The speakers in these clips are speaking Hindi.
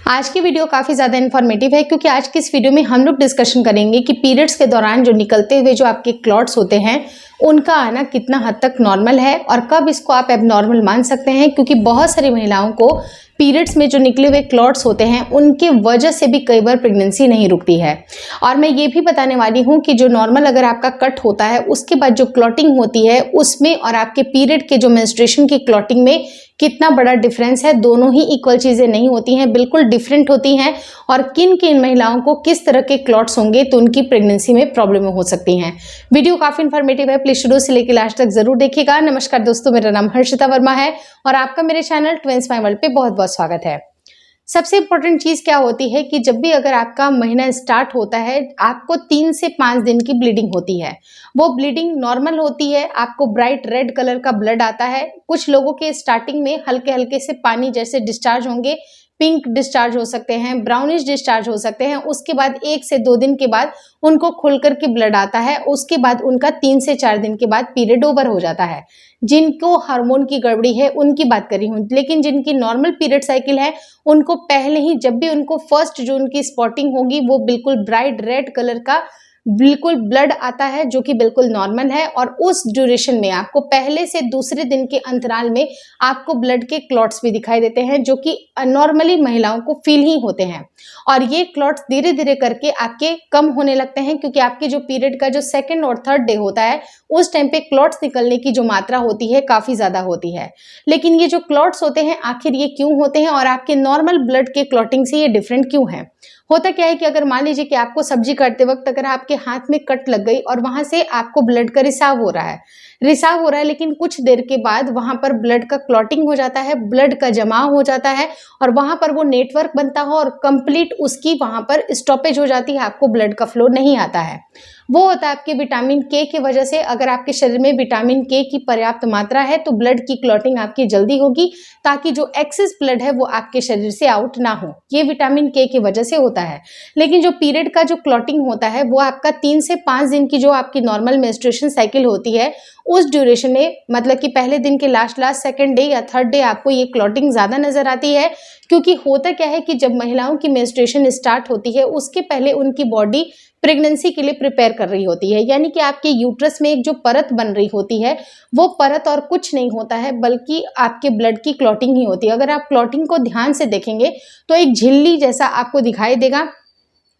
आज की वीडियो काफ़ी ज़्यादा इन्फॉर्मेटिव है क्योंकि आज की इस वीडियो में हम लोग डिस्कशन करेंगे कि पीरियड्स के दौरान जो निकलते हुए जो आपके क्लॉट्स होते हैं उनका आना कितना हद तक नॉर्मल है और कब इसको आप एबनॉर्मल मान सकते हैं, क्योंकि बहुत सारी महिलाओं को पीरियड्स में जो निकले हुए क्लॉट्स होते हैं उनके वजह से भी कई बार प्रेगनेंसी नहीं रुकती है। और मैं ये भी बताने वाली हूँ कि जो नॉर्मल अगर आपका कट होता है उसके बाद जो क्लॉटिंग होती है उसमें और आपके पीरियड के जो मेंस्ट्रुएशन की क्लॉटिंग में कितना बड़ा डिफरेंस है। दोनों ही इक्वल चीज़ें नहीं होती हैं, बिल्कुल डिफरेंट होती हैं। और किन किन महिलाओं को किस तरह के क्लॉट्स होंगे तो उनकी प्रेगनेंसी में प्रॉब्लम हो सकती हैं। वीडियो काफ़ी इन्फॉर्मेटिव है, प्लीज शुरू से लेकर लास्ट तक जरूर देखिएगा। नमस्कार दोस्तों, मेरा नाम हर्षिता वर्मा है और आपका मेरे चैनल ट्विंस माय वर्ल्ड पे बहुत बहुत स्वागत है। सबसे इंपॉर्टेंट चीज़ क्या होती है कि जब भी अगर आपका महीना स्टार्ट होता है आपको 3 से 5 दिन की ब्लीडिंग होती है। वो ब्लीडिंग नॉर्मल होती है, आपको ब्राइट रेड कलर का ब्लड आता है। कुछ लोगों के स्टार्टिंग में हल्के हल्के से पानी जैसे डिस्चार्ज होंगे, पिंक डिस्चार्ज हो सकते हैं, ब्राउनिश डिस्चार्ज हो सकते हैं। उसके बाद 1 से 2 दिन के बाद उनको खुल करके ब्लड आता है। उसके बाद उनका 3 से 4 दिन के बाद पीरियड ओवर हो जाता है। जिनको हार्मोन की गड़बड़ी है उनकी बात कर रही हूँ, लेकिन जिनकी नॉर्मल पीरियड साइकिल है उनको पहले ही जब भी उनको फर्स्ट जो उनकी स्पॉटिंग होगी वो बिल्कुल ब्राइट रेड कलर का बिल्कुल ब्लड आता है जो कि बिल्कुल नॉर्मल है। और उस ड्यूरेशन में आपको पहले से दूसरे दिन के अंतराल में आपको ब्लड के क्लॉट्स भी दिखाई देते हैं जो कि नॉर्मली महिलाओं को फील ही होते हैं। और ये क्लॉट्स धीरे धीरे करके आपके कम होने लगते हैं क्योंकि आपके जो पीरियड का जो 2nd और 3rd डे होता है उस टाइम पे क्लॉट्स निकलने की जो मात्रा होती है काफ़ी ज़्यादा होती है। लेकिन ये जो क्लॉट्स होते हैं आखिर ये क्यों होते हैं और आपके नॉर्मल ब्लड के क्लॉटिंग से ये डिफरेंट क्यों है? होता क्या है कि अगर मान लीजिए कि आपको सब्जी काटते वक्त अगर आपके हाथ में कट लग गई और वहां से आपको ब्लड का रिसाव हो रहा है, लेकिन कुछ देर के बाद वहां पर ब्लड का क्लॉटिंग हो जाता है, ब्लड का जमाव हो जाता है और वहां पर वो नेटवर्क बनता है और कंप्लीट उसकी वहां पर स्टॉपेज हो जाती है, आपको ब्लड का फ्लो नहीं आता है। वो होता है आपके विटामिन के की वजह से। अगर आपके शरीर में विटामिन के की पर्याप्त मात्रा है तो ब्लड की क्लॉटिंग आपकी जल्दी होगी ताकि जो एक्सेस ब्लड है वो आपके शरीर से आउट ना हो। ये विटामिन के की वजह से होता है। लेकिन जो पीरियड का जो क्लॉटिंग होता है वो आपका 3 से 5 दिन की जो आपकी नॉर्मल मेंस्ट्रुएशन साइकिल होती है उस ड्यूरेशन में, मतलब कि पहले दिन के लास्ट 2nd डे या 3rd डे आपको ये क्लॉटिंग ज़्यादा नजर आती है। क्योंकि होता क्या है कि जब महिलाओं की मेंस्ट्रुएशन स्टार्ट होती है उसके पहले उनकी बॉडी प्रेगनेंसी के लिए प्रिपेयर कर रही होती है, यानी कि आपके यूट्रस में एक जो परत बन रही होती है वो परत और कुछ नहीं होता है बल्कि आपके ब्लड की क्लॉटिंग ही होती है। अगर आप क्लॉटिंग को ध्यान से देखेंगे तो एक झिल्ली जैसा आपको दिखाई देगा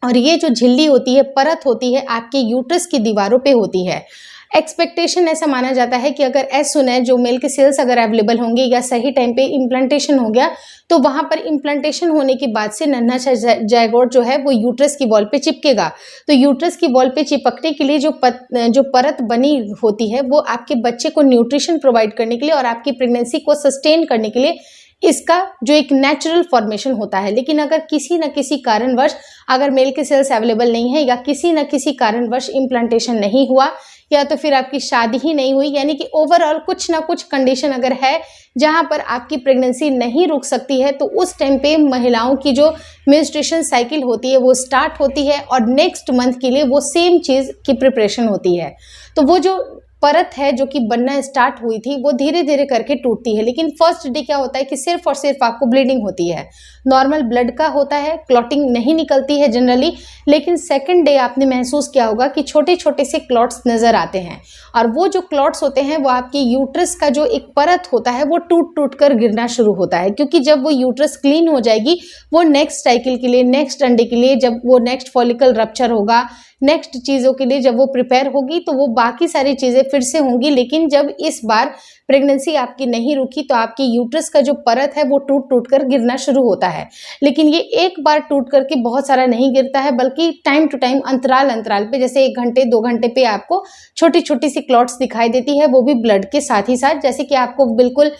और ये जो झिल्ली होती है, परत होती है, आपके यूट्रस की दीवारों पे होती है। एक्सपेक्टेशन ऐसा माना जाता है कि अगर एज सुन है जो मेल के सेल्स अगर अवेलेबल होंगे या सही टाइम पे इम्प्लांटेशन हो गया तो वहां पर इम्प्लांटेशन होने के बाद से नन्हा सा जायगोट जो है वो यूट्रस की वॉल पे चिपकेगा। तो यूट्रस की वॉल पे चिपकने के लिए जो परत बनी होती है वो आपके बच्चे को न्यूट्रिशन प्रोवाइड करने के लिए और आपकी प्रेगनेंसी को सस्टेन करने के लिए इसका जो एक नेचुरल फॉर्मेशन होता है। लेकिन अगर किसी न किसी कारणवश अगर मेल के सेल्स अवेलेबल नहीं है या किसी न किसी कारणवश इम्प्लांटेशन नहीं हुआ या तो फिर आपकी शादी ही नहीं हुई, यानी कि ओवरऑल कुछ ना कुछ कंडीशन अगर है जहां पर आपकी प्रेगनेंसी नहीं रुक सकती है तो उस टाइम पे महिलाओं की जो मेंस्ट्रुएशन साइकिल होती है वो स्टार्ट होती है और नेक्स्ट मंथ के लिए वो सेम चीज़ की प्रिपरेशन होती है। तो वो जो परत है जो कि बनना स्टार्ट हुई थी वो धीरे धीरे करके टूटती है। लेकिन फर्स्ट डे क्या होता है कि सिर्फ और सिर्फ आपको ब्लीडिंग होती है, नॉर्मल ब्लड का होता है, क्लॉटिंग नहीं निकलती है जनरली। लेकिन 2nd डे आपने महसूस किया होगा कि छोटे छोटे से क्लॉट्स नजर आते हैं और वो जो क्लॉट्स होते हैं वो आपके यूट्रस का जो एक परत होता है वो टूट टूट कर गिरना शुरू होता है। क्योंकि जब वो यूट्रस क्लीन हो जाएगी वो नेक्स्ट साइकिल के लिए, नेक्स्ट अंडे के लिए, जब वो नेक्स्ट फॉलिकल रप्चर होगा, नेक्स्ट चीज़ों के लिए जब वो प्रिपेयर होगी तो वो बाकी सारी चीज़ें फिर से होंगी। लेकिन जब इस बार प्रेगनेंसी आपकी नहीं रुकी तो आपकी यूट्रस का जो परत है वो टूट टूट कर गिरना शुरू होता है। लेकिन ये एक बार टूट करके बहुत सारा नहीं गिरता है बल्कि टाइम टू टाइम अंतराल पे, जैसे 1 घंटे 2 घंटे पे आपको छोटी छोटी सी क्लॉट्स दिखाई देती है, वो भी ब्लड के साथ ही साथ, जैसे कि आपको बिल्कुल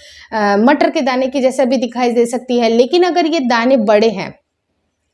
मटर के दाने की जैसा भी दिखाई दे सकती है। लेकिन अगर ये दाने बड़े हैं,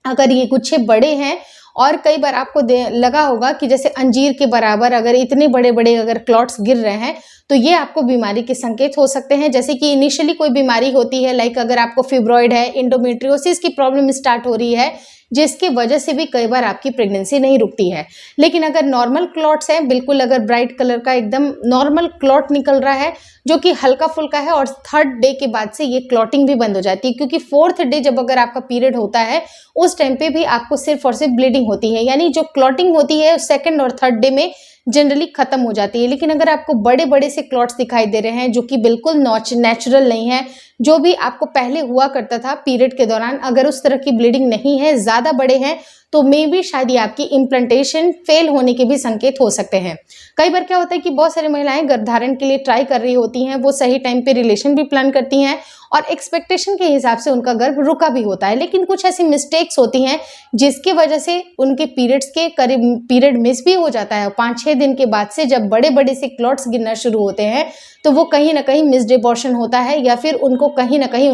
अगर ये गुच्छे बड़े हैं और कई बार आपको लगा होगा कि जैसे अंजीर के बराबर अगर इतने बड़े बड़े अगर क्लॉट्स गिर रहे हैं तो ये आपको बीमारी के संकेत हो सकते हैं। जैसे कि इनिशियली कोई बीमारी होती है, लाइक अगर आपको फिब्रॉइड है, इंडोमेट्रियोसिस की प्रॉब्लम स्टार्ट हो रही है जिसकी वजह से भी कई बार आपकी प्रेगनेंसी नहीं रुकती है। लेकिन अगर नॉर्मल क्लॉट्स हैं, बिल्कुल अगर ब्राइट कलर का एकदम नॉर्मल क्लॉट निकल रहा है जो कि हल्का फुल्का है, और 3rd डे के बाद से ये क्लॉटिंग भी बंद हो जाती है, क्योंकि 4th डे जब अगर आपका पीरियड होता है उस टाइम पे भी आपको सिर्फ और सिर्फ ब्लीडिंग होती है, यानी जो क्लॉटिंग होती है 2nd और 3rd डे में जनरली खत्म हो जाती है। लेकिन अगर आपको बड़े बड़े से क्लॉट्स दिखाई दे रहे हैं जो कि बिल्कुल नेचुरल नहीं है, जो भी आपको पहले हुआ करता था पीरियड के दौरान, अगर उस तरह की ब्लीडिंग नहीं है, ज़्यादा बड़े हैं, तो मे बी शायद ये आपकी इम्प्लांटेशन फेल होने के भी संकेत हो सकते हैं। कई बार क्या होता है कि बहुत सारी महिलाएं गर्भधारण के लिए ट्राई कर रही होती हैं, वो सही टाइम पे रिलेशन भी प्लान करती हैं और एक्सपेक्टेशन के हिसाब से उनका गर्भ रुका भी होता है, लेकिन कुछ ऐसी मिस्टेक्स होती हैं जिसकी वजह से उनके पीरियड्स के करीब पीरियड मिस भी हो जाता है। 5-6 दिन के बाद से जब बड़े बड़े से क्लॉट्स गिरना शुरू होते हैं तो वो कहीं ना कहीं मिस्ड एबॉर्शन होता है, या फिर उनको कहीं ना कहीं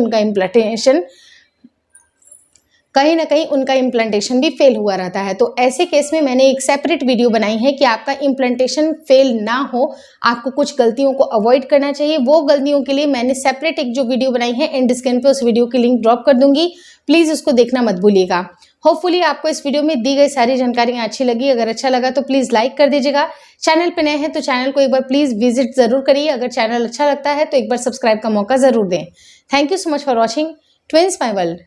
उनका इम्प्लांटेशन भी फेल हुआ रहता है। तो ऐसे केस में मैंने एक सेपरेट वीडियो बनाई है कि आपका इम्प्लांटेशन फेल ना हो, आपको कुछ गलतियों को अवॉइड करना चाहिए। वो गलतियों के लिए मैंने सेपरेट एक जो वीडियो बनाई है, एंड स्क्रीन पे उस वीडियो की लिंक ड्रॉप कर दूंगी, प्लीज़ उसको देखना मत भूलिएगा। होपफुली आपको इस वीडियो में दी गई सारी जानकारियां अच्छी लगी। अगर अच्छा लगा तो प्लीज़ लाइक कर दीजिएगा। चैनल पे नए हैं तो चैनल को एक बार प्लीज़ विजिट ज़रूर करिए। अगर चैनल अच्छा लगता है तो एक बार सब्सक्राइब का मौका ज़रूर दें। Thank you so much for watching twins my world.